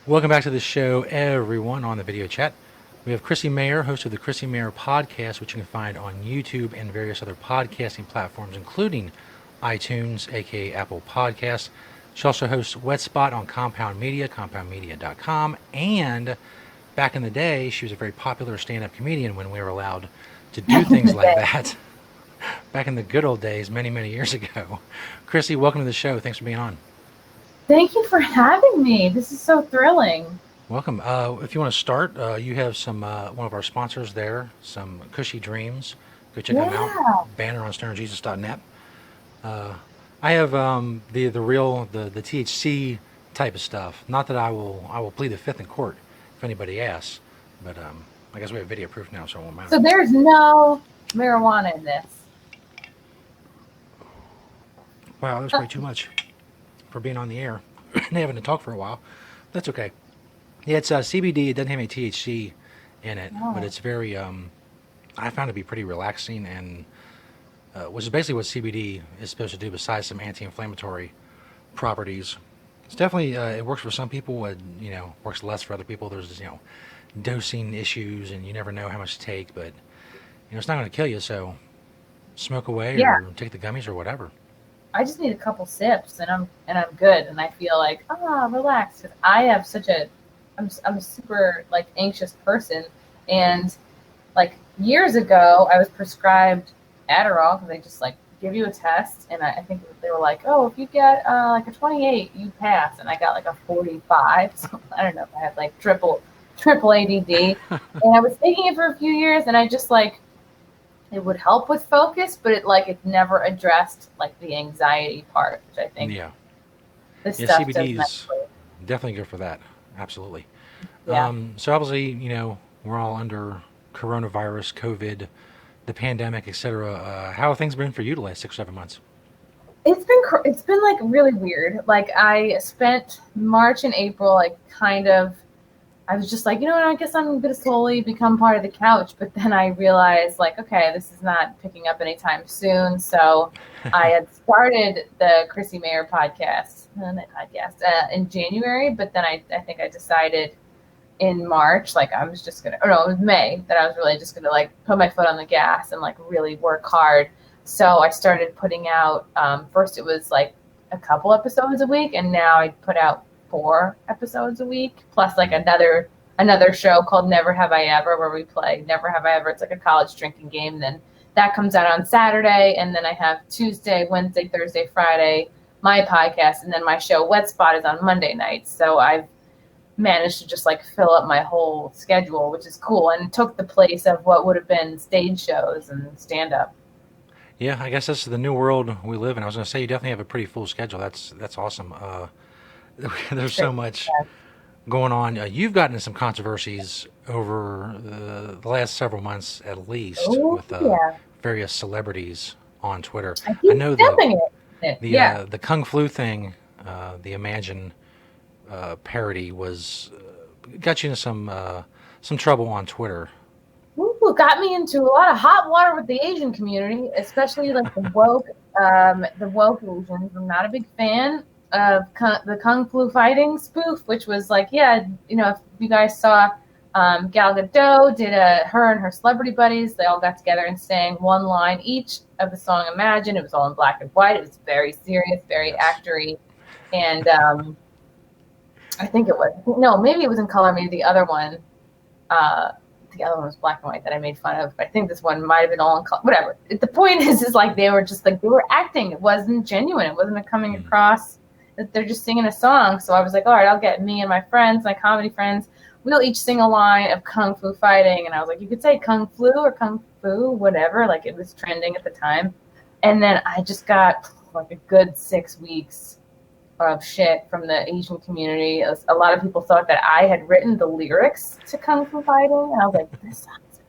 Welcome back to the show, everyone, on the video chat. We have Chrissie Mayr, host of the Chrissie Mayr podcast, which you can find on YouTube and various other podcasting platforms, including iTunes, aka Apple Podcasts. She also hosts Wet Spot on Compound Media, compoundmedia.com, and back in the day, she was a very popular stand-up comedian when we were allowed to do Back in things the like day. that. Back in the good old days, many, many years ago. Chrissie, welcome to the show. Thanks for being on. Thank you for having me. This is so thrilling. Welcome. If you want to start, you have some one of our sponsors there, some Cushy Dreams. Go check them out. Yeah. Banner on stonerjesus.net. Uh, I have the real the THC type of stuff. Not that I will plead the fifth in court if anybody asks, but I guess we have video proof now, so it won't matter. So there's no marijuana in this. Wow, that's way too much for being on the air and having to talk for a while. That's okay. Yeah, it's CBD. It doesn't have any THC in it, but Oh, it's very. I found it to be pretty relaxing, and which is basically what CBD is supposed to do, besides some anti-inflammatory properties. It's definitely it works for some people. Works less for other people. There's dosing issues, and you never know how much to take. But it's not going to kill you. So smoke away yeah. or take the gummies or whatever. I just need a couple sips and I'm good, and I feel like relaxed. 'Cause I have such a I'm a super like anxious person, and like years ago I was prescribed Adderall because they just like give you a test, and I think they were like, oh, if you get like a 28, you pass, and I got like a 45. So I don't know if I had like triple ADD, and I was taking it for a few years, and I just like it would help with focus, but it never addressed like the anxiety part, which I think Yeah, this yeah. stuff does CBD is mentally. definitely good for that. Absolutely. Yeah. So obviously, we're all under coronavirus, COVID, the pandemic, etc. How have things been for you the last 6, 7 months? It's been like really weird. Like I spent March and April like kind of I was just like, you know what, I guess I'm gonna slowly become part of the couch. But then I realized like, okay, this is not picking up anytime soon. So I had started the Chrissy Mayr in January, but then I think I decided in March, like I was just gonna, or no, it was May that I was really just gonna like put my foot on the gas and like really work hard. So I started putting out. First, it was like a couple episodes a week, and now I put out 4 episodes a week, plus like Mm. another show called Never Have I Ever, where we play Never Have I Ever. It's like a college drinking game. Then that comes out on Saturday, and then I have Tuesday, Wednesday, Thursday, Friday my podcast, and then my show Wet Spot is on Monday nights. So I've managed to just like fill up my whole schedule, which is cool, and took the place of what would have been stage shows and stand up. Yeah, I guess that's the new world we live in. I was going to say you definitely have a pretty full schedule. That's awesome. There's so much going on. You've gotten into some controversies over the last several months, at least, Oh with yeah, various celebrities on Twitter. I I keep know stepping it. the Yeah. the Kung Flu thing, the Imagine parody was got you into some trouble on Twitter. Ooh, got me into a lot of hot water with the Asian community, especially like the woke Asians. I'm not a big fan of the Kung Flu Fighting spoof, which was like, yeah, if you guys saw, Gal Gadot did her and her celebrity buddies. They all got together and sang one line each of the song Imagine. It was all in black and white. It was very serious, very Yes. actory, and I think it was no, maybe it was in color. Maybe uh, the other one was black and white that I made fun of. But I think this one might have been all in color. Whatever. The point is like they were just like they were acting. It wasn't genuine. It wasn't coming Mm. across that they're just singing a song. So I was like, all right, I'll get me and my friends, my comedy friends. We'll each sing a line of Kung Fu Fighting, and I was like, you could say Kung Flu or Kung Fu, whatever. Like it was trending at the time. And then I just got like a good 6 weeks of shit from the Asian community. A lot of people thought that I had written the lyrics to Kung Fu Fighting, and I was like, this song's in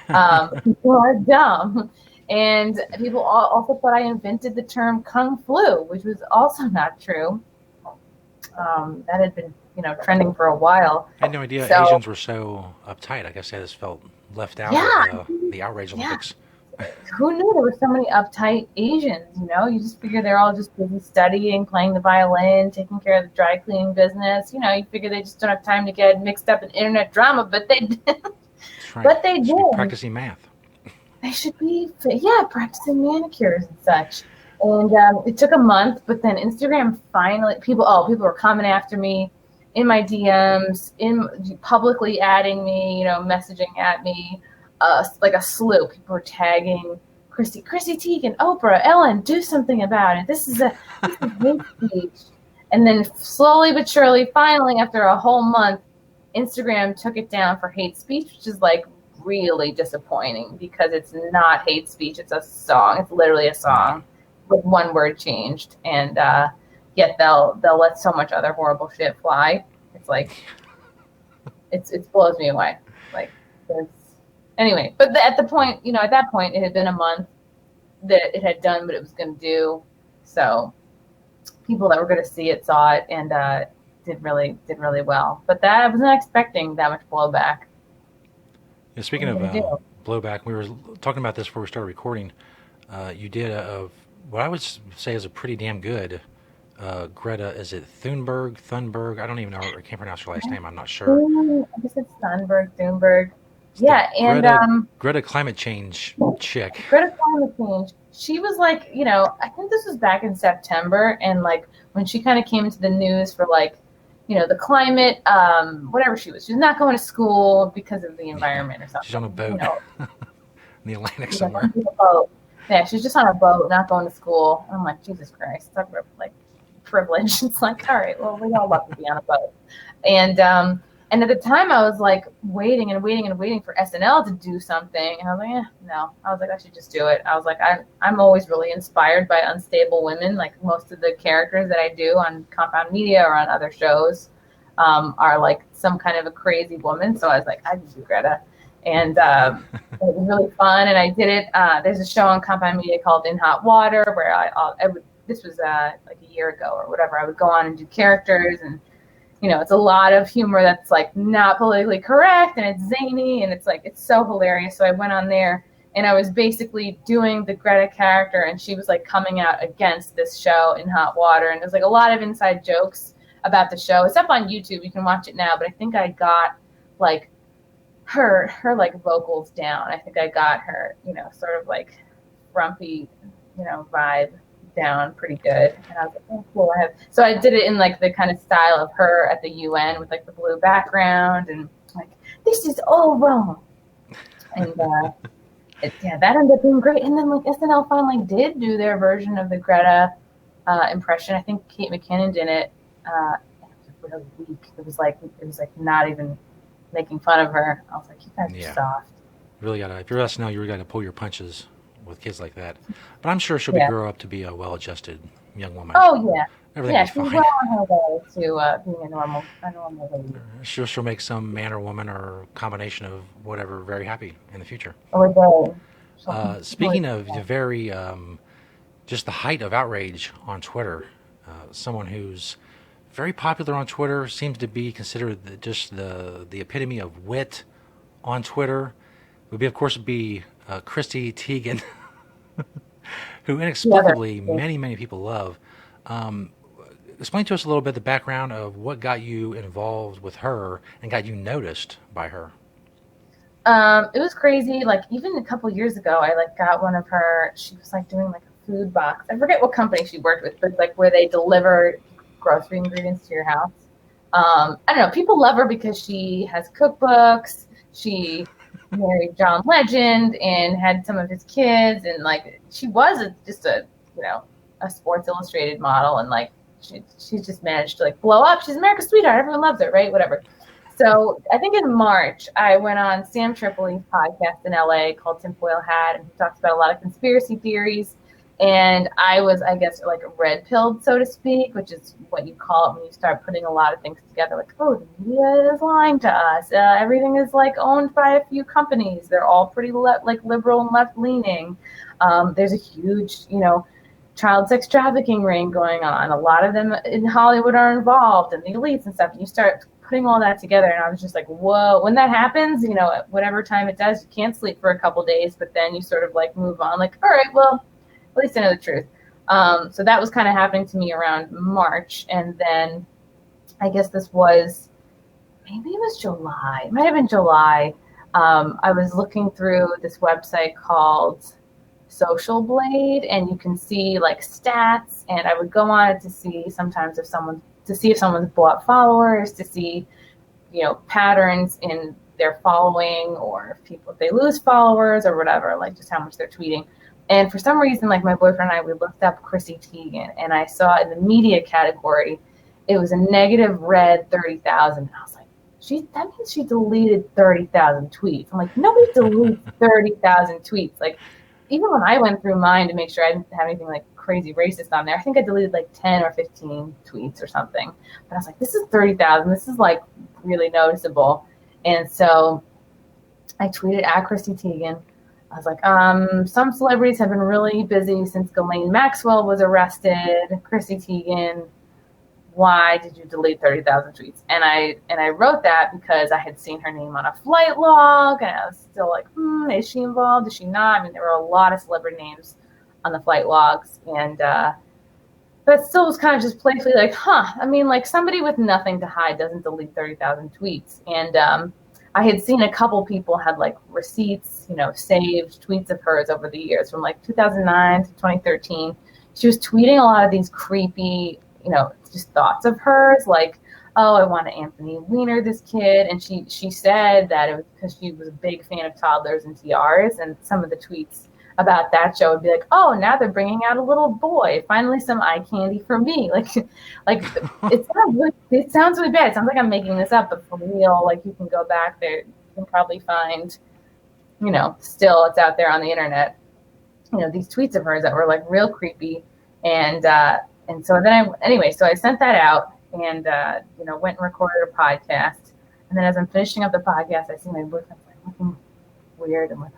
the 70s. People are dumb. And people also thought I invented the term Kung Flu, which was also not true. That had been, trending for a while. I had no idea So, Asians were so uptight. I guess I just felt left out of yeah, the outrage yeah. Olympics. who knew there were so many uptight Asians? You know, you just figure they're all just busy studying, playing the violin, taking care of the dry cleaning business. You know, you figure they just don't have time to get mixed up in internet drama, but they did. That's right. But they Should be did. practicing math. They should be, yeah, practicing manicures and such. And it took a month, but then Instagram finally, people were coming after me in my DMs, publicly adding me, you know, messaging at me, like a slew. People were tagging Chrissy Teigen, Oprah, Ellen, do something about it. This is hate speech. And then slowly but surely, finally, after a whole month, Instagram took it down for hate speech, which is like really disappointing because it's not hate speech. It's a song. It's literally a song with one word changed. And yet they'll let so much other horrible shit fly. It's like, it blows me away. Like, anyway, but at that point, it had been a month that it had done what it was going to do. So people that were going to see it saw it and did really well. But I was not expecting that much blowback. Yeah, speaking of blowback, we were talking about this before we started recording. You did what I would say is a pretty damn good Greta. Is it Thunberg? I don't even know. I can't pronounce her last name. I'm not sure. I guess it's Thunberg. Yeah, and Greta climate change chick. Greta climate change. She was like, you know, I think this was back in September, and like when she kind of came into the news for like, you know, the climate, whatever she was not going to school because of the environment or something. She's on a boat, you know. in the Atlantic somewhere. Yeah, she's just on a boat, not going to school. I'm like, Jesus Christ, talk about like privilege. It's like, all right, well, we all love to be on a boat, and at the time, I was like waiting for SNL to do something, and I was like, no. I was like, I should just do it. I was like, I'm always really inspired by unstable women. Like most of the characters that I do on Compound Media or on other shows are like some kind of a crazy woman. So I was like, I can do Greta, and it was really fun. And I did it. There's a show on Compound Media called In Hot Water where I would. This was like a year ago or whatever. I would go on and do characters and. You know, it's a lot of humor that's like not politically correct and it's zany and it's like, it's so hilarious. So I went on there and I was basically doing the Greta character and she was like coming out against this show In Hot Water. And there's like a lot of inside jokes about the show. It's up on YouTube. You can watch it now, but I think I got like her like vocals down. I think I got her, you know, sort of like frumpy, you know, vibe down pretty good. And I was like, oh, cool. So I did it in like the kind of style of her at the UN with like the blue background and like, this is all wrong. And that ended up being great. And then like SNL finally did do their version of the Greta impression. I think Kate McKinnon did it. It was really weak. It was like not even making fun of her. I was like, you guys are soft. You really gotta, if you're SNL, you really gotta pull your punches with kids like that. But I'm sure she'll grow up to be a well-adjusted young woman. Oh yeah, everything she's well on her way to being a normal lady. She'll make some man or woman or combination of whatever very happy in the future. Speaking of the very just the height of outrage on Twitter, someone who's very popular on Twitter seems to be considered just the epitome of wit on Twitter. Would be, of course, Christy Tegan, who inexplicably many people love. Explain to us a little bit the background of what got you involved with her and got you noticed by her. It was crazy. Like even a couple years ago, I like got one of her. She was like doing like a food box. I forget what company she worked with, but like where they deliver grocery ingredients to your house. I don't know. People love her because she has cookbooks. She married John Legend and had some of his kids, and like she was just a Sports Illustrated model, and like she just managed to like blow up. She's America's sweetheart. Everyone loves her, right? Whatever. So I think in March I went on Sam Tripoli's podcast in LA called Tinfoil Hat, and he talks about a lot of conspiracy theories. And I was, I guess, like red pilled, so to speak, which is what you call it when you start putting a lot of things together. Like, oh, the media is lying to us. Everything is like owned by a few companies. They're all pretty like liberal and left leaning. There's a huge, child sex trafficking ring going on. A lot of them in Hollywood are involved, and the elites and stuff. And you start putting all that together, and I was just like, whoa. When that happens, you know, at whatever time it does, you can't sleep for a couple days, but then you sort of like move on, like, all right, well, at least I know the truth. So that was kind of happening to me around March, and then I guess this was, maybe it was July. It might have been July. I was looking through this website called Social Blade, and you can see like stats, and I would go on it to see sometimes if someone's bought followers, to see, you know, patterns in their following, or if they lose followers or whatever, like just how much they're tweeting. And for some reason, like my boyfriend and I, we looked up Chrissy Teigen, and I saw in the media category, it was a negative red 30,000. And I was like, that means she deleted 30,000 tweets. I'm like, nobody deletes 30,000 tweets. Like, even when I went through mine to make sure I didn't have anything like crazy racist on there, I think I deleted like 10 or 15 tweets or something. But I was like, this is 30,000. This is like really noticeable. And so I tweeted at Christy Tegan. I was like, some celebrities have been really busy since Ghislaine Maxwell was arrested. Chrissy Teigen, why did you delete 30,000 tweets? And I wrote that because I had seen her name on a flight log, and I was still like, is she involved? Is she not? I mean, there were a lot of celebrity names on the flight logs, and but still was kind of just playfully like, I mean, like, somebody with nothing to hide doesn't delete 30,000 tweets. And I had seen a couple people had like receipts, you know, saved tweets of hers over the years from like 2009 to 2013. She was tweeting a lot of these creepy, you know, just thoughts of hers, like, oh, I want to Anthony Weiner this kid. And she said that it was because she was a big fan of toddlers and tiaras, and some of the tweets about that show would be like, oh, now they're bringing out a little boy, finally some eye candy for me. Like it sounds really bad. It sounds like I'm making this up, but for real, like, you can go back there, you can probably find, you know, still it's out there on the internet, you know, these tweets of hers that were like real creepy. And so then so I sent that out, and you know, went and recorded a podcast. And then as I'm finishing up the podcast, I see my boyfriend like looking weird. I'm like,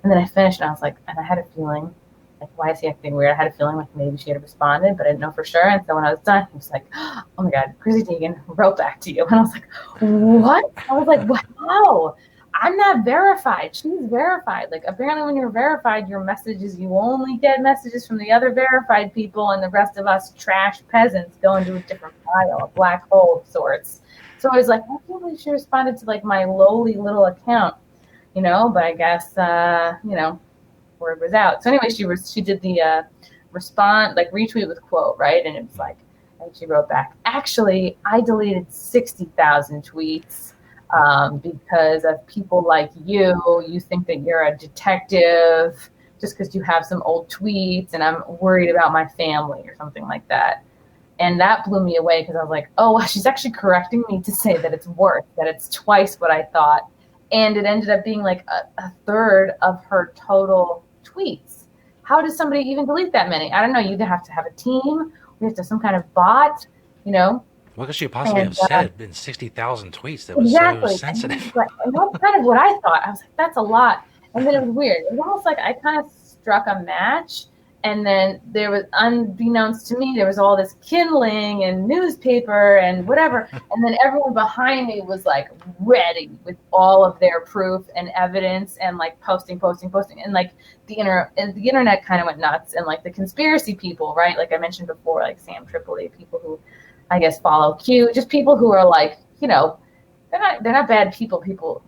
and then I finished, and I was like, and I had a feeling, like, why is he acting weird? I had a feeling like maybe she had responded, but I didn't know for sure. And so when I was done, he was like, oh my God, Chrissy Tegan wrote back to you. And I was like, what? I was like, wow, I'm not verified. She's verified. Like, apparently when you're verified, your messages, you only get messages from the other verified people, and the rest of us trash peasants go into a different pile, a black hole of sorts. So I was like, I can't believe she responded to like my lowly little account, you know, but I guess, you know, word was out. So anyway, she did the retweet with quote, right? And it was like, and she wrote back, actually, I deleted 60,000 tweets because of people like you. You think that you're a detective just because you have some old tweets, and I'm worried about my family or something like that. And that blew me away, because I was like, oh, well, she's actually correcting me to say that it's that it's twice what I thought. And it ended up being like a third of her total tweets. How does somebody even delete that many? I don't know. You either have to have a team, or you have to have some kind of bot, you know. What could she possibly have said in 60,000 tweets that was exactly. so sensitive? And that's kind of what I thought. I was like, that's a lot. And then it was weird. It was almost like I kind of struck a match. And then there was, unbeknownst to me, there was all this kindling and newspaper and whatever. And then everyone behind me was like ready with all of their proof and evidence, and like posting. And like the internet kind of went nuts. And like the conspiracy people, right? Like I mentioned before, like Sam Tripoli, people who I guess follow Q, just people who are like, you know, they're not bad people.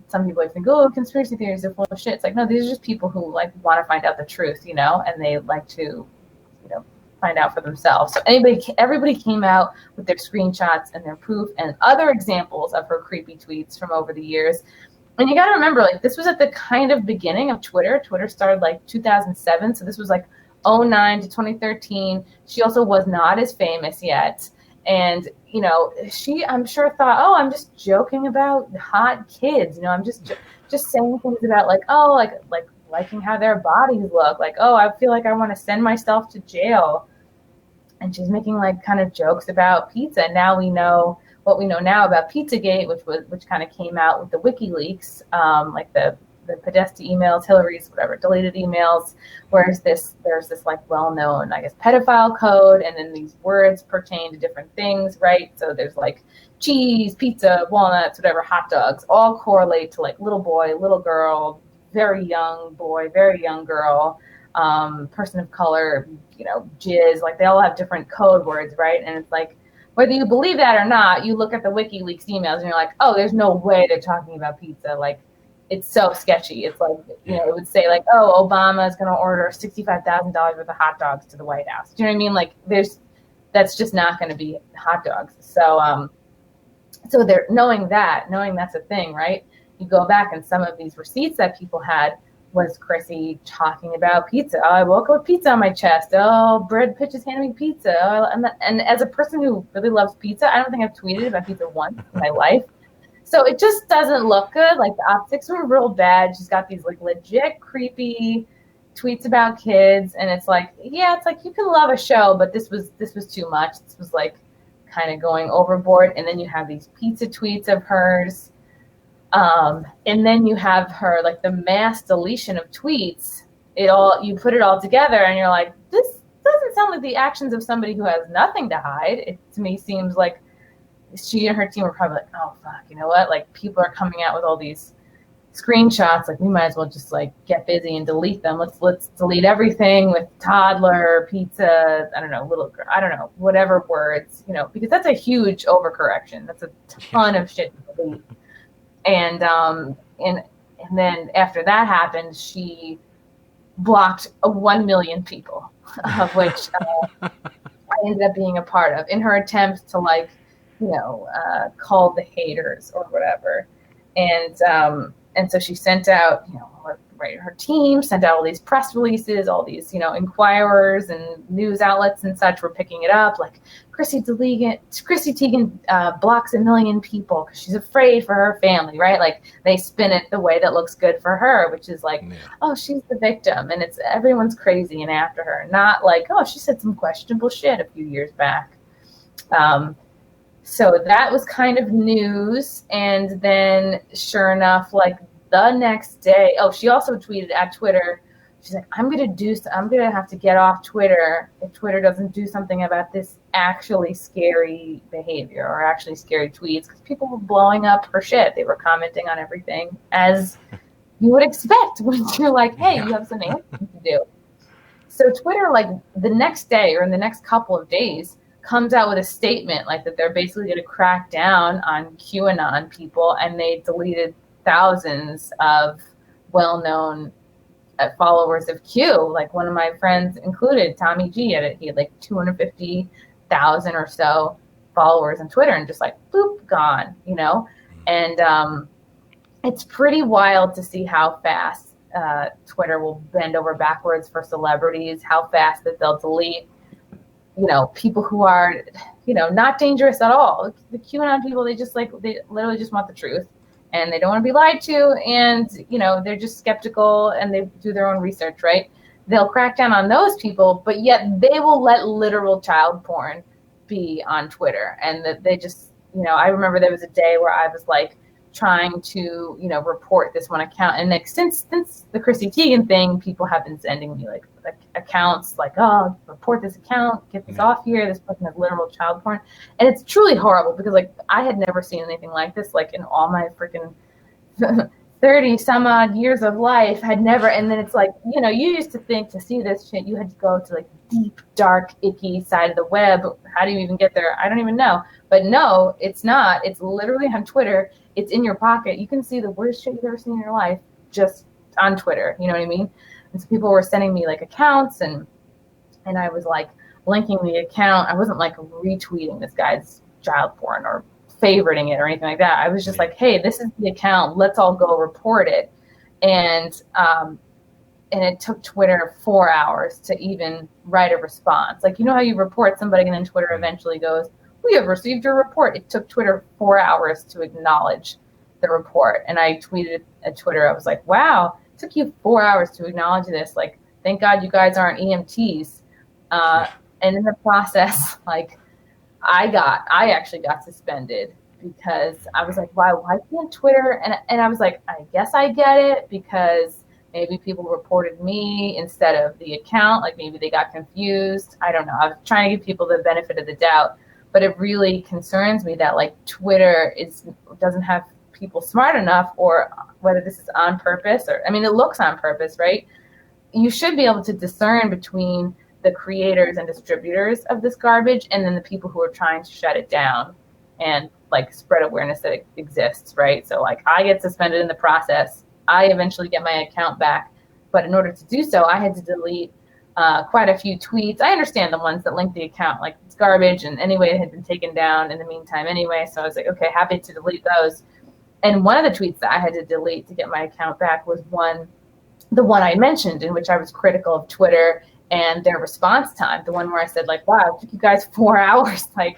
Some people like think, oh, conspiracy theories are full of shit. It's like, no, these are just people who like want to find out the truth, you know, and they like to, you know, find out for themselves. So everybody came out with their screenshots and their proof and other examples of her creepy tweets from over the years. And you got to remember, like, this was at the kind of beginning of Twitter. Twitter started like 2007, so this was like 2009 to 2013. She also was not as famous yet. And, you know, I'm sure thought, oh, I'm just joking about hot kids. You know, I'm just saying things about like, oh, like liking how their bodies look. Like, oh, I feel like I want to send myself to jail. And she's making like kind of jokes about pizza. Now we know what we know now about Pizzagate, which kind of came out with the WikiLeaks, like the the Podesta emails, Hillary's, whatever, deleted emails, whereas there's this like well-known, I guess, pedophile code, and then these words pertain to different things, right? So there's like cheese, pizza, walnuts, whatever, hot dogs, all correlate to like little boy, little girl, very young boy, very young girl, person of color, jizz, like they all have different code words, right? And it's like, whether you believe that or not, you look at the WikiLeaks emails and you're like, oh, there's no way they're talking about pizza. Like, it's so sketchy. It's like, it would say like, oh, Obama is going to order $65,000 worth of hot dogs to the White House. Do you know what I mean? Like, that's just not going to be hot dogs. So, so they're knowing that's a thing, right? You go back and some of these receipts that people had was Chrissy talking about pizza. Oh, I woke up with pizza on my chest. Oh, Brad Pitch is handing me pizza. Oh, and as a person who really loves pizza, I don't think I've tweeted about pizza once in my life. So it just doesn't look good. Like the optics were real bad. She's got these like legit creepy tweets about kids, and it's like, yeah, it's like you can love a show, but this was too much. This was like kind of going overboard. And then you have these pizza tweets of hers. And then you have her, like the mass deletion of tweets, you put it all together and you're like, this doesn't sound like the actions of somebody who has nothing to hide. It to me seems like she and her team were probably like, oh fuck, you know what? Like people are coming out with all these screenshots. Like we might as well just like get busy and delete them. Let's delete everything with toddler, pizza, I don't know, little girl, I don't know, whatever words, because that's a huge overcorrection. That's a ton of shit to delete. And then after that happened, she blocked 1 million people, of which I ended up being a part of in her attempt to call the haters or whatever. And so she sent out, her team sent out all these press releases, all these, inquirers and news outlets and such were picking it up. Like Chrissy Teigen blocks 1 million people because she's afraid for her family, right? Like they spin it the way that looks good for her, which is like, oh, she's the victim and it's everyone's crazy and after her. Not like, oh, she said some questionable shit a few years back. So that was kind of news. And then sure enough, like the next day, she also tweeted at Twitter. She's like, I'm going to have to get off Twitter if Twitter doesn't do something about this actually scary behavior or actually scary tweets, because people were blowing up her shit. They were commenting on everything as you would expect when you're like, hey, you have some answers to do. So Twitter, like the next day or in the next couple of days, comes out with a statement like that they're basically going to crack down on QAnon people, and they deleted thousands of well-known followers of Q. Like one of my friends included, Tommy G, he had like 250,000 or so followers on Twitter, and just like boop, gone, and it's pretty wild to see how fast Twitter will bend over backwards for celebrities, how fast that they'll delete people who are not dangerous at all. The QAnon people, they literally just want the truth. And they don't want to be lied to, and they're just skeptical, and they do their own research, right? They'll crack down on those people, but yet they will let literal child porn be on Twitter, and that they just, I remember there was a day where I was like trying to, report this one account, and like since the Christy Tegan thing, people have been sending me like accounts like, oh, report this account, get this off here. This person has literal child porn, and it's truly horrible because like I had never seen anything like this like in all my freaking 30 some odd years of life. Had never. And then it's like, you used to think to see this shit you had to go to like deep, dark, icky side of the web. How do you even get there? I don't even know. But no, it's not. It's literally on Twitter. It's in your pocket. You can see the worst shit you've ever seen in your life just on Twitter. You know what I mean? And so people were sending me like accounts, and I was like linking the account. I wasn't like retweeting this guy's child porn or favoriting it or anything like that. I was just like, hey, this is the account. Let's all go report it. And it took Twitter 4 hours to even write a response. Like, how you report somebody and then Twitter eventually goes, we have received your report. It took Twitter 4 hours to acknowledge the report. And I tweeted at Twitter, I was like, wow, it took you 4 hours to acknowledge this. Like, thank God you guys aren't EMTs. And in the process, like, I actually got suspended because I was like, why can't Twitter? And I was like, I guess I get it, because maybe people reported me instead of the account. Like maybe they got confused. I don't know. I was trying to give people the benefit of the doubt, but it really concerns me that like Twitter doesn't have people smart enough, or whether this is on purpose, or, I mean, it looks on purpose, right? You should be able to discern between the creators and distributors of this garbage and then the people who are trying to shut it down and like spread awareness that it exists, right? So like I get suspended in the process. I eventually get my account back, but in order to do so, I had to delete quite a few tweets. I understand the ones that link the account, like it's garbage, and anyway, it had been taken down in the meantime anyway. So I was like, okay, happy to delete those. And one of the tweets that I had to delete to get my account back was the one I mentioned, in which I was critical of Twitter and their response time. The one where I said, like, wow, it took you guys 4 hours, like,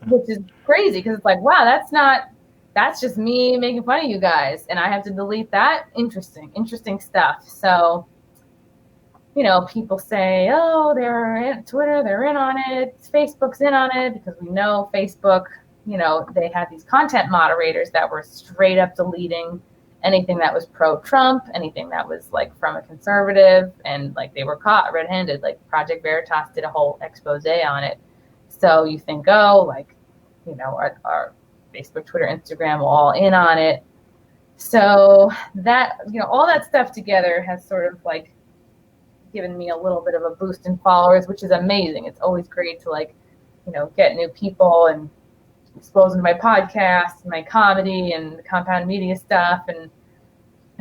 which is crazy, because it's like, wow, that's just me making fun of you guys, and I have to delete that. Interesting stuff. So, you know, people say, oh, they're in Twitter, they're in on it, Facebook's in on it, because we know Facebook, you know, they had these content moderators that were straight up deleting anything that was pro-Trump, anything that was like from a conservative, and like they were caught red-handed. Like Project Veritas did a whole expose on it. So you think, oh, like, you know, our Facebook, Twitter, Instagram all in on it. So that, you know, all that stuff together has sort of like given me a little bit of a boost in followers, which is amazing. It's always great to like, you know, get new people and exposing my podcast, my comedy, and the Compound Media stuff, and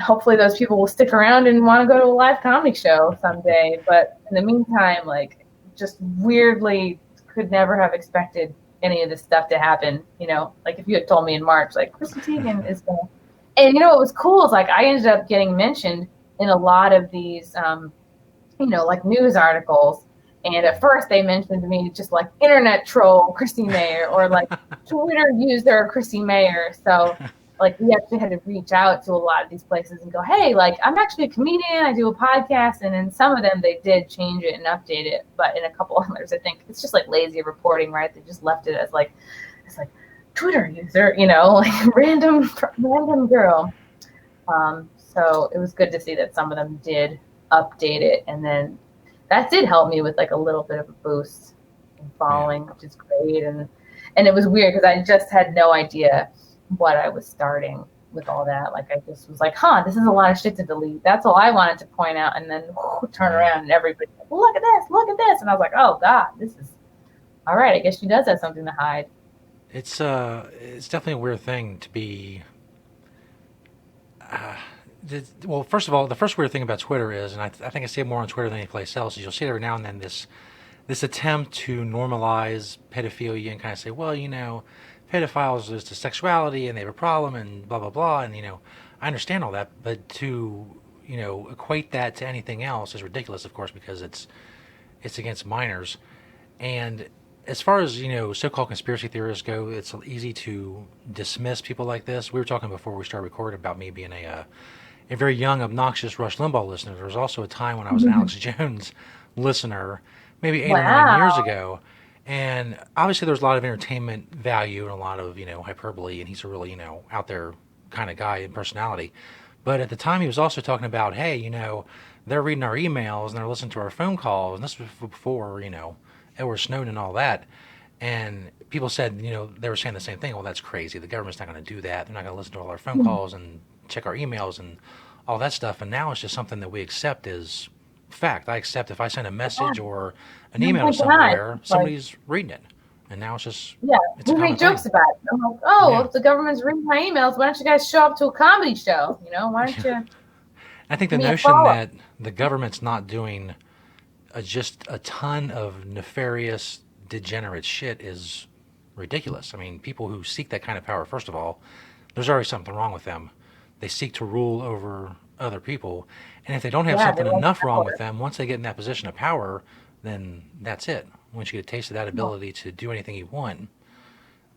hopefully those people will stick around and want to go to a live comedy show someday. But in the meantime, like, just weirdly could never have expected any of this stuff to happen. You know, like if you had told me in March, like Christy Tegan is going, and you know what was cool is like I ended up getting mentioned in a lot of these, you know, like news articles. And at first they mentioned me just like internet troll Chrissie Mayr, or like Twitter user Chrissie Mayr. So like we actually had to reach out to a lot of these places and go, hey, like I'm actually a comedian, I do a podcast. And in some of them they did change it and update it, but in a couple of others I think it's just like lazy reporting, right? They just left it as like, it's like Twitter user, you know, like random girl. So it was good to see that some of them did update it, and then that did help me with like a little bit of a boost in following, which is great. And it was weird because I just had no idea what I was starting with all that. Like I just was like, this is a lot of shit to delete. That's all I wanted to point out. And then turn around and everybody, look at this. And I was like, oh God, this is all right. I guess she does have something to hide. It's definitely a weird thing to be. Well, first of all, the first weird thing about Twitter is, and I think I see it more on Twitter than any place else, is you'll see it every now and then, this attempt to normalize pedophilia and kind of say, well, you know, pedophiles is to sexuality and they have a problem and blah, blah, blah. And, you know, I understand all that, but to, you know, equate that to anything else is ridiculous, of course, because it's against minors. And as far as, you know, so-called conspiracy theorists go, it's easy to dismiss people like this. We were talking before we started recording about me being a very young, obnoxious Rush Limbaugh listener. There was also a time when I was an Alex Jones listener, maybe 8 or 9 years ago. And obviously there's a lot of entertainment value and a lot of, you know, hyperbole, and he's a really, you know, out there kind of guy and personality. But at the time he was also talking about, hey, you know, they're reading our emails and they're listening to our phone calls. And this was before, you know, Edward Snowden and all that. And people said, you know, they were saying the same thing. Well, that's crazy. The government's not going to do that. They're not going to listen to all our phone calls and check our emails and all that stuff. And now it's just something that we accept as fact. I accept if I send a message or an email to somewhere, somebody's reading it. And now it's just, it's we make jokes about it. I'm like, if the government's reading my emails, why don't you guys show up to a comedy show? You know, why don't you? I think the notion that the government's not doing just a ton of nefarious, degenerate shit is ridiculous. I mean, people who seek that kind of power, first of all, there's already something wrong with them. They seek to rule over other people. And if they don't have something enough wrong with them, once they get in that position of power, then that's it. Once you get a taste of that ability to do anything you want,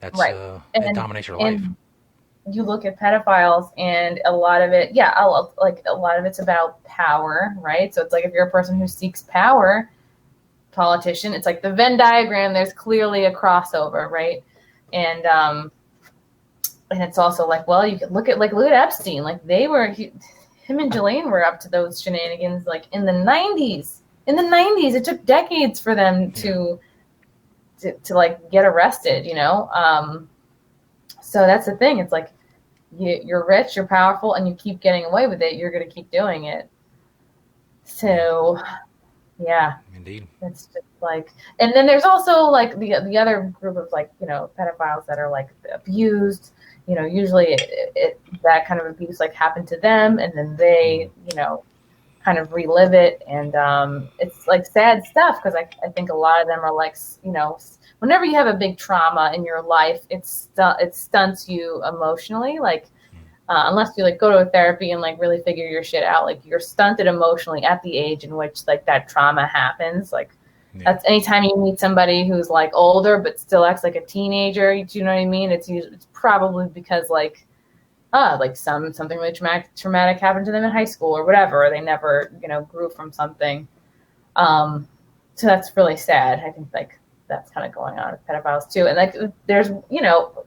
that's it dominates your life. You look at pedophiles, and a lot of it, a lot of it's about power, right? So it's like if you're a person who seeks power, politician, it's like the Venn diagram. There's clearly a crossover, right? And and it's also like, well, you could look at Epstein, like him and Ghislaine were up to those shenanigans like in the 90s. In the 90s, it took decades for them to like get arrested, you know. So that's the thing. It's like you're rich, you're powerful, and you keep getting away with it. You're going to keep doing it. So, yeah, indeed. It's just like, and then there's also like the other group of like, you know, pedophiles that are like abused. You know, usually that kind of abuse like happened to them, and then they, you know, kind of relive it, and it's like sad stuff because I think a lot of them are like, you know, whenever you have a big trauma in your life, it stunts you emotionally, like unless you like go to a therapy and like really figure your shit out, like you're stunted emotionally at the age in which like that trauma happens. Like that's anytime you meet somebody who's like older but still acts like a teenager, do you know what I mean? It's probably because like something really traumatic happened to them in high school or whatever, or they never, you know, grew from something. So that's really sad. I think like that's kind of going on with pedophiles too. And like there's, you know,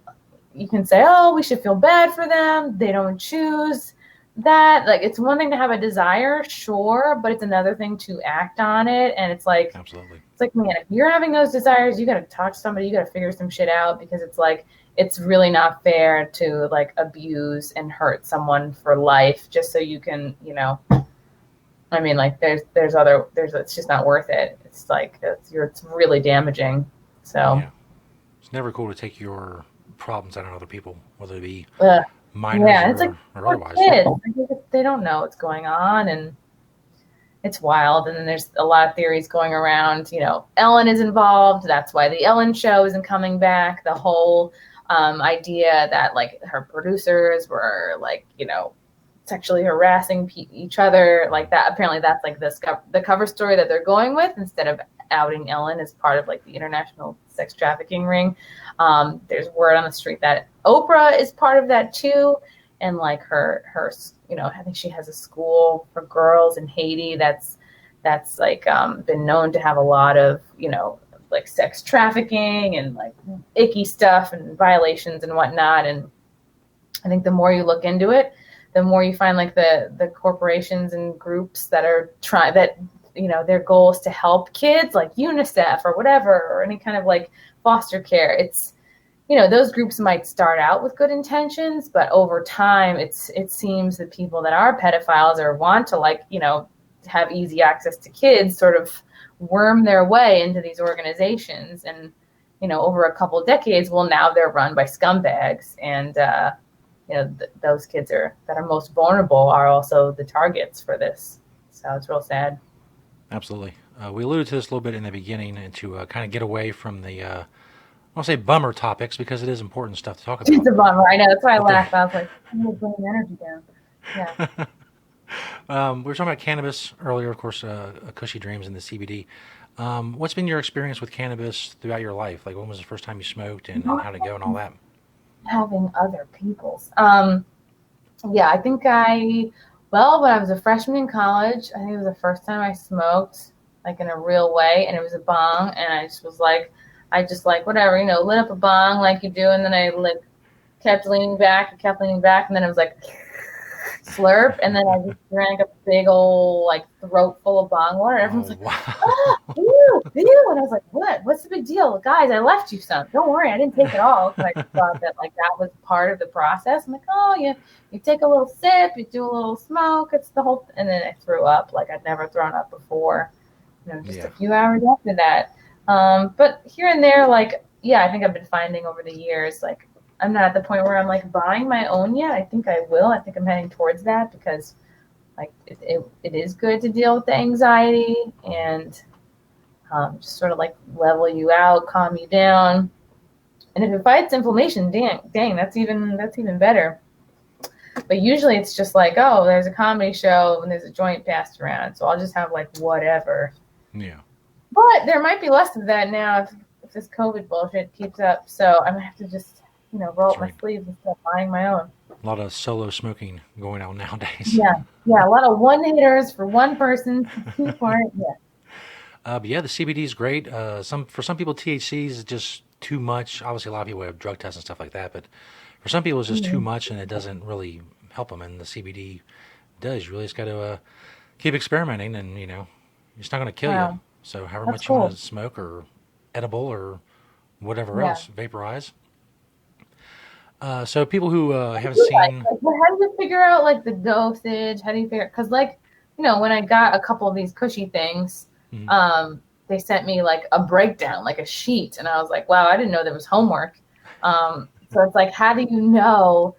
you can say, oh, we should feel bad for them, they don't choose that. Like it's one thing to have a desire, sure, but it's another thing to act on it. And it's like, absolutely, it's like, man, if you're having those desires, you got to talk to somebody, you got to figure some shit out, because it's like, it's really not fair to like abuse and hurt someone for life just so you can, you know, I mean, like there's it's just not worth it. It's like it's really damaging. So yeah. It's never cool to take your problems out on other people, whether it be minors it's like or otherwise. Kids. They don't know what's going on, and it's wild. And then there's a lot of theories going around. You know, Ellen is involved. That's why the Ellen Show isn't coming back. The whole idea that like her producers were like, you know, sexually harassing each other, like that. Apparently that's like the cover story that they're going with, instead of outing Ellen as part of like the international sex trafficking ring. There's word on the street that Oprah is part of that too, and like her you know, I think she has a school for girls in Haiti that's like been known to have a lot of, you know, like sex trafficking and like icky stuff and violations and whatnot. And I think the more you look into it, the more you find like the corporations and groups that are you know, their goal is to help kids, like UNICEF or whatever, or any kind of like foster care. It's, you know, those groups might start out with good intentions, but over time it seems that people that are pedophiles or want to like, you know, have easy access to kids sort of worm their way into these organizations. And, you know, over a couple of decades, well, now they're run by scumbags. And, you know, those kids that are most vulnerable are also the targets for this. So it's real sad. Absolutely. We alluded to this a little bit in the beginning, and to kind of get away from the, I won't say bummer topics, because it is important stuff to talk about. It's a bummer. I know. That's why I laughed. I was like, I'm going to bring the energy down. Yeah. We were talking about cannabis earlier, of course, Cushy Dreams and the CBD. What's been your experience with cannabis throughout your life? Like, when was the first time you smoked, and how to go and all that? Having other people's. Yeah, I think when I was a freshman in college, I think it was the first time I smoked, like in a real way, and it was a bong, and I just whatever, you know, lit up a bong like you do, and then I like kept leaning back, and then it was like slurp, and then I just drank a big old like throat full of bong water. Everyone's like, wow. "Oh, ew," and I was like, "What's the big deal, guys? I left you some. Don't worry, I didn't take it all." Because I thought that like that was part of the process. I'm like, "Oh, you take a little sip, you do a little smoke. It's the whole." And then I threw up like I'd never thrown up before. You know, just a few hours after that. But here and there, like, yeah, I think I've been finding over the years, like, I'm not at the point where I'm like buying my own yet. I think I will. I think I'm heading towards that, because like it is good to deal with the anxiety and just sort of like level you out, calm you down. And if it fights inflammation, dang, that's even better. But usually it's just like, oh, there's a comedy show and there's a joint passed around, so I'll just have like whatever. Yeah. But there might be less of that now if this COVID bullshit keeps up. So I'm gonna have to just, you know, roll up my sleeves and start buying my own. A lot of solo smoking going on nowadays. Yeah, a lot of one hitters for one person, two for it. Yeah. But yeah, the CBD is great. For some people, THC is just too much. Obviously, a lot of people have drug tests and stuff like that, but for some people, it's just too Mhm. much, and it doesn't really help them. And the CBD does. You really just got to keep experimenting, and it's not going to kill you. Wow, So, however that's much you want to cool. smoke or edible or whatever Yeah. else, vaporize. So, people who haven't You like, seen, well, how do you figure out like the dosage? How do you figure? Because like, when I got a couple of these cushy things, mhm, um, they sent me like a breakdown, like a sheet, and I was like, wow, I didn't know there was homework. So it's like, how do you know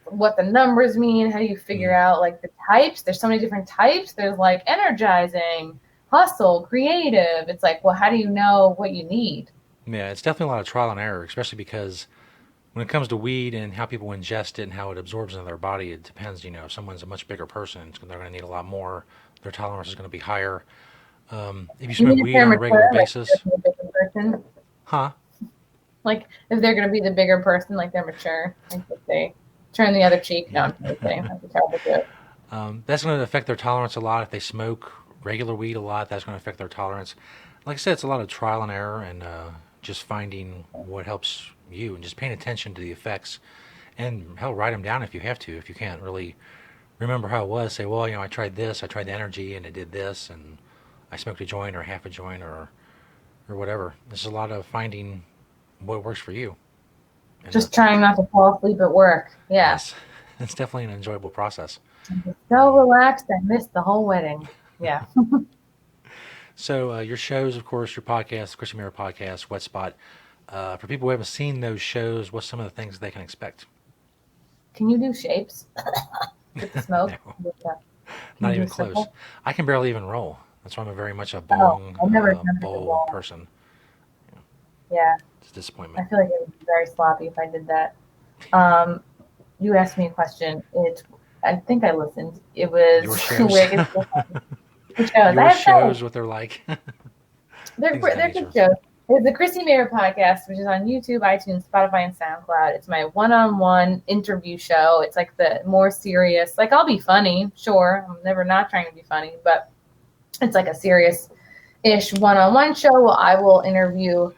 what the numbers mean? How do you figure mhm. out like the types? There's so many different types. There's like energizing, hustle, creative. It's like, well, how do you know what you need? Yeah, it's definitely a lot of trial and error, especially because when it comes to weed and how people ingest it and how it absorbs into their body, it depends. If someone's a much bigger person, they're going to need a lot more. Their tolerance is going to be higher. If you You smoke mean if weed they're on a regular mature, like basis, if they're a bigger person? huh? Like if they're gonna be the bigger person, like they're mature, like if they turn the other cheek. No, I'm totally kidding. That's a terrible joke. That's going to affect their tolerance a lot. If they smoke regular weed a lot, that's going to affect their tolerance. Like I said, it's a lot of trial and error and just finding what helps you and just paying attention to the effects. And hell, write them down if you have to. If you can't really remember how it was, say, well, I tried this, I tried the energy, and it did this, and I smoked a joint or half a joint or whatever. There's a lot of finding what works for you. And Just trying not to fall asleep at work. Yeah. yes, it's definitely an enjoyable process. I'm just so Um, relaxed. I missed the whole wedding. Yeah. so your shows, of course, your podcast, Chrissy Mayr podcast, Wet Spot. For people who haven't seen those shows, what's some of the things they can expect? Can you do shapes with the smoke? No, Can not you do even a close. circle? I can barely even roll. That's why I'm very much a Oh, bong I've never done it at bowl all. person. Yeah. It's a I disappointment. feel like it would be very sloppy if I did that. Um, you asked me a question. I think I listened. It Your was shows, where it gets the shows. I your have both. shows, what they're like, They're things of that they're good nature. shows. There's the Chrissy Mayr podcast, which is on YouTube, iTunes, Spotify, and SoundCloud. It's my one-on-one interview show. It's like the more serious. Like I'll be funny, sure. I'm never not trying to be funny, but it's like a serious-ish one-on-one show. Where I will interview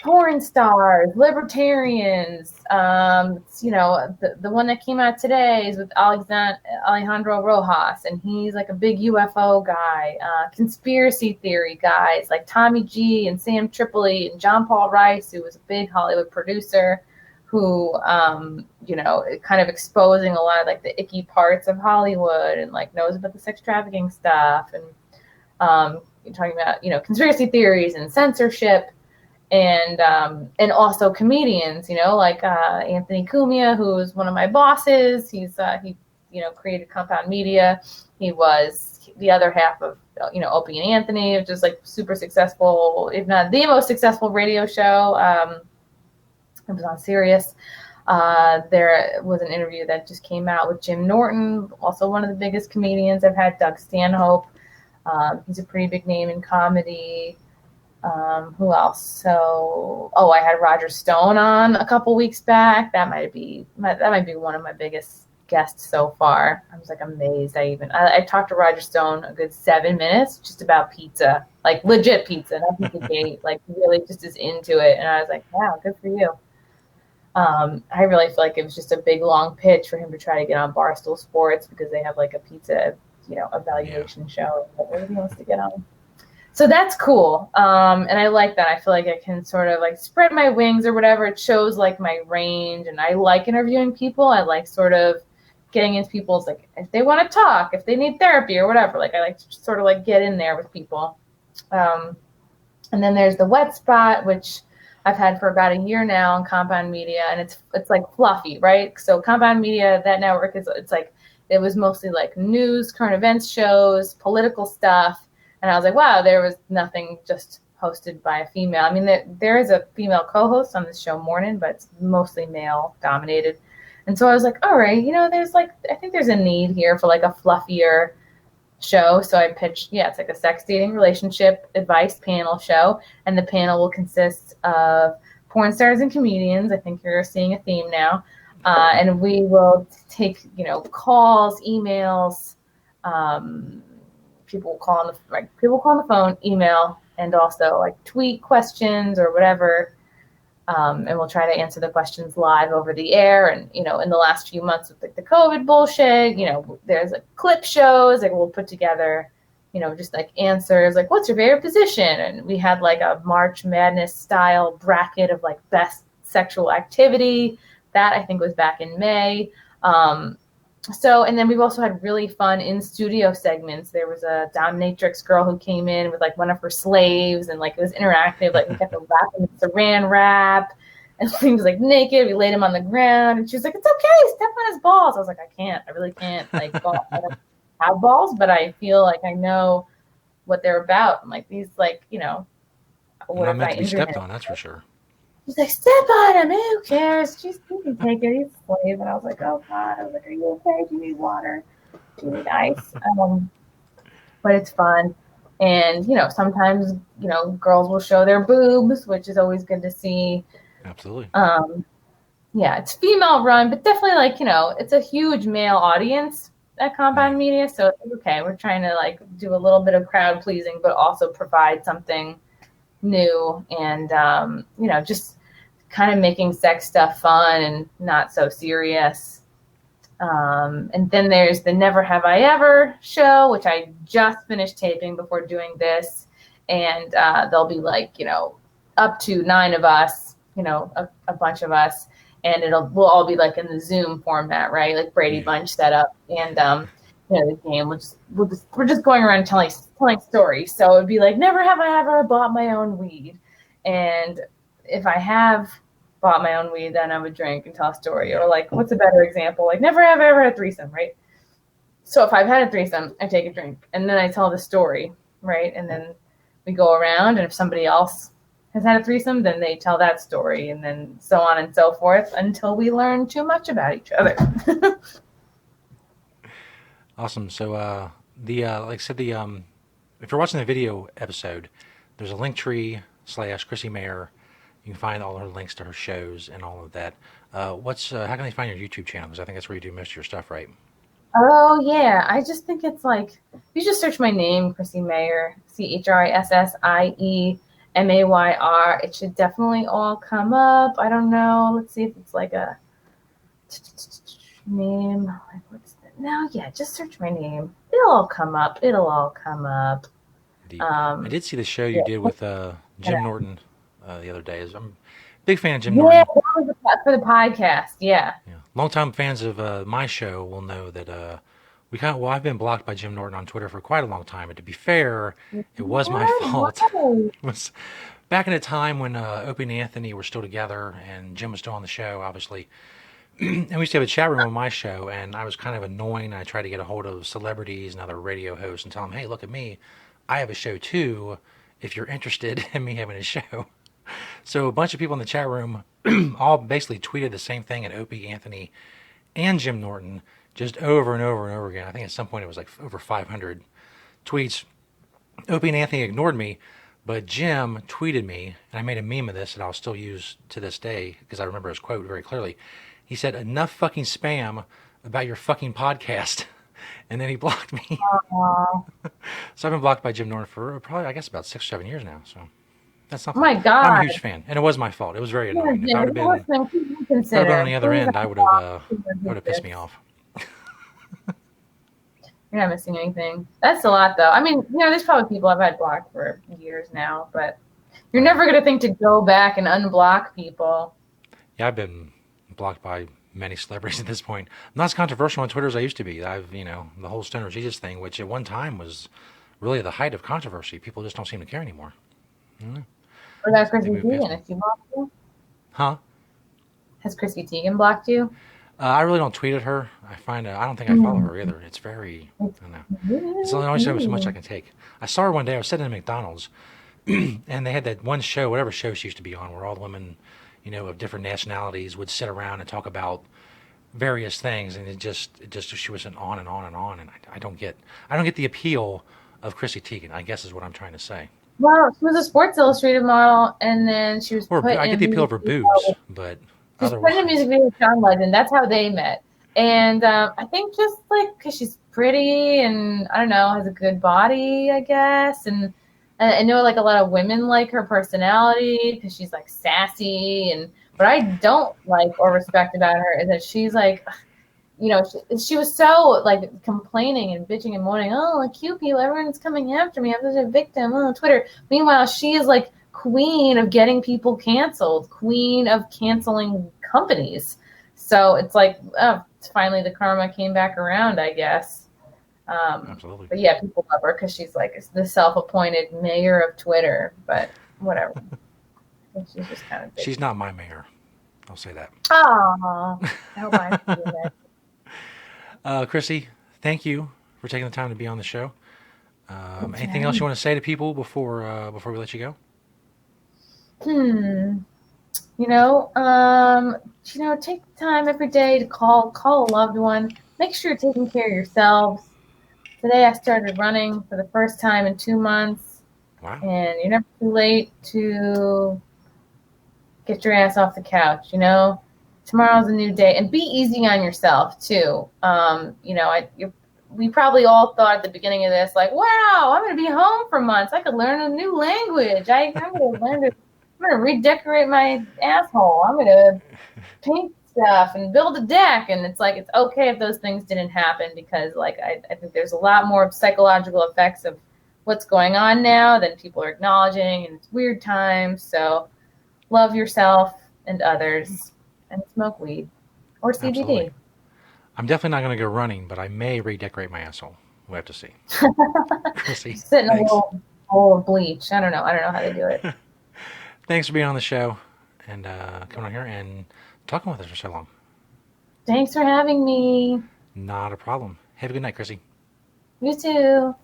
porn stars, libertarians. The one that came out today is with Alejandro Rojas, and he's like a big UFO guy. Conspiracy theory guys like Tommy G and Sam Tripoli and John Paul Rice, who was a big Hollywood producer, who kind of exposing a lot of like the icky parts of Hollywood and like knows about the sex trafficking stuff and you're talking about conspiracy theories and censorship and also comedians, like Anthony Cumia, who's one of my bosses. He created Compound Media. He was the other half of Opie and Anthony, which is like super successful, if not the most successful radio show. It was on Sirius. There was an interview that just came out with Jim Norton, also one of the biggest comedians. I've had Doug Stanhope. He's a pretty big name in comedy. Who else? I had Roger Stone on a couple weeks back. That might be one of my biggest guests so far. I was like amazed. I talked to Roger Stone a good 7 minutes just about pizza, like legit pizza, not pizza gate, like really just is into it. And I was like, wow, good for you. I really feel like it was just a big long pitch for him to try to get on Barstool Sports because they have like a pizza, Yeah, evaluation show that everybody wants to get on. So that's cool. And I like that. I feel like I can sort of like spread my wings or whatever. It shows like my range and I like interviewing people. I like sort of getting into people's like, if they want to talk, if they need therapy or whatever, like I like to sort of like get in there with people. Um, and then there's the Wet Spot, which I've had for about a year now on Compound Media, and it's like fluffy, right? So Compound Media, that network it's like it was mostly like news, current events shows, political stuff, and I was like, wow, there was nothing just hosted by a female. I mean, there is a female co-host on this show, Morning, but it's mostly male dominated. And so I was like, all right, there's like I think there's a need here for like a fluffier show. So I pitched, it's like a sex, dating, relationship advice panel show. And the panel will consist of porn stars and comedians. I think you're seeing a theme now. And we will take, calls, emails, people call on the phone, email, and also like tweet questions or whatever. And we'll try to answer the questions live over the air. And, in the last few months with the COVID bullshit, there's clip shows, we'll put together, just answers, what's your favorite position? And we had a March Madness style bracket of best sexual activity. That I think was back in May. And then we've also had really fun in-studio segments. There was a dominatrix girl who came in with one of her slaves, and it was interactive. We kept the rapping saran wrap, and he was naked. We laid him on the ground, and she was like, "It's okay, step on his balls." I was like, "I can't. I really can't. I don't have balls, but I feel I know what they're about." And these, what Not if meant I to be injure stepped him? on, that's for sure. She's like, "Step on him. Who cares? Just you can take it. He's a slave." And I was like, "Oh God." I was like, "Are you okay? Do you need water? Do you need ice?" But it's fun. And, sometimes, girls will show their boobs, which is always good to see. Absolutely. Yeah, it's female run, but definitely it's a huge male audience at Compound Media. So it's okay. We're trying to do a little bit of crowd pleasing, but also provide something new and, just kind of making sex stuff fun and not so serious. And then there's the Never Have I Ever show, which I just finished taping before doing this. And there'll be up to 9 of us, a bunch of us. And we'll all be in the Zoom format, right? Brady Bunch setup. And, the game, we're just going around telling stories. So it'd be never have I ever bought my own weed. And if I have bought my own weed, then I would drink and tell a story. Or what's a better example? Never have I ever had a threesome, right? So if I've had a threesome, I take a drink and then I tell the story, right? And then we go around, and if somebody else has had a threesome, then they tell that story, and then so on and so forth until we learn too much about each other. Awesome. So, like I said, if you're watching the video episode, there's a Linktree/Chrissie Mayr. You can find all her links to her shows and all of that. How can they find your YouTube channel? Because I think that's where you do most of your stuff, right? Oh yeah, I just think it's you just search my name, Chrissie Mayr, ChrissieMayr. It should definitely all come up. I don't know. Let's see if it's a name. No, yeah, just search my name. It'll all come up. Indeed. I did see the show you did with Jim Norton the other day. I'm a big fan of Jim Norton. Yeah, that was for the podcast. Yeah. Longtime fans of my show will know that I've been blocked by Jim Norton on Twitter for quite a long time. And to be fair, it was my fault. It was back in a time when Opie and Anthony were still together and Jim was still on the show, obviously. And we used to have a chat room on my show, and I was kind of annoying. I tried to get a hold of celebrities and other radio hosts and tell them, "Hey, look at me. I have a show too, if you're interested in me having a show." So a bunch of people in the chat room all basically tweeted the same thing at Opie, Anthony, and Jim Norton just over and over and over again. I think at some point it was over 500 tweets. Opie and Anthony ignored me, but Jim tweeted me, and I made a meme of this that I'll still use to this day because I remember his quote very clearly. He said, "Enough fucking spam about your fucking podcast." And then he blocked me. So I've been blocked by Jim Norton for probably, I guess, about 6 or 7 years now. So that's not. Oh my God. I'm a huge fan, and it was my fault. It was very annoying. If I would have been on the other end, I would have pissed me off. You're not missing anything. That's a lot, though. I mean, there's probably people I've had blocked for years now, but you're never going to think to go back and unblock people. Yeah, I've been blocked by many celebrities at this point. I'm not as controversial on Twitter as I used to be. The whole Stoner Jesus thing, which at one time was really the height of controversy. People just don't seem to care anymore. What about Christy Tegan? Has she blocked you? Huh? Has Christy Tegan blocked you? I really don't tweet at her. I don't think I follow her either. It's very, I don't know. It's only so much I can take. I saw her one day. I was sitting in McDonald's, and they had that one show, whatever show she used to be on, where all the women, of different nationalities would sit around and talk about various things, and it just she was on and on and on, and I don't get the appeal of Chrissy Teigen, I guess is what I'm trying to say. Well, she was a Sports Illustrated model, and then she was I get the appeal of her boobs, but she's put in a music video with John Legend. That's how they met. And I think just because she's pretty and, I don't know, has a good body, I guess. And And I know like a lot of women like her personality because she's like sassy, and what I don't like or respect about her is that she's like, she was so like complaining and bitching and moaning. Oh, like cute people, everyone's coming after me. I'm such a victim. Oh, Twitter. Meanwhile, she is like queen of getting people canceled, queen of canceling companies. So it's like, oh, finally the karma came back around, I guess. Absolutely. But yeah, people love her because she's like the self-appointed mayor of Twitter. But whatever. I think she's just kind of bitchy. She's not my mayor. I'll say that. Oh, I hope I'm doing that. Chrissy, thank you for taking the time to be on the show. Anything else Okay. you want to say to people before we let you go? Take time every day to call a loved one. Make sure you're taking care of yourselves. Today I started running for the first time in 2 months, Wow. and you're never too late to get your ass off the couch. Tomorrow's a new day, and be easy on yourself too. We probably all thought at the beginning of this, like, wow, I'm going to be home for months. I could learn a new language. I'm going to redecorate my asshole. I'm going to paint stuff and build a deck. And it's like, it's okay if those things didn't happen, because like, I think there's a lot more psychological effects of what's going on now than people are acknowledging, and it's weird times. So love yourself and others, and smoke weed or CBD. Absolutely. I'm definitely not going to go running, but I may redecorate my asshole. We'll have to see. Chrissy, Sit in a thanks. little bowl of bleach. I don't know how they do it. Thanks for being on the show and coming on here and talking with us for so long. Thanks for having me. Not a problem. Have a good night, Chrissy. You too.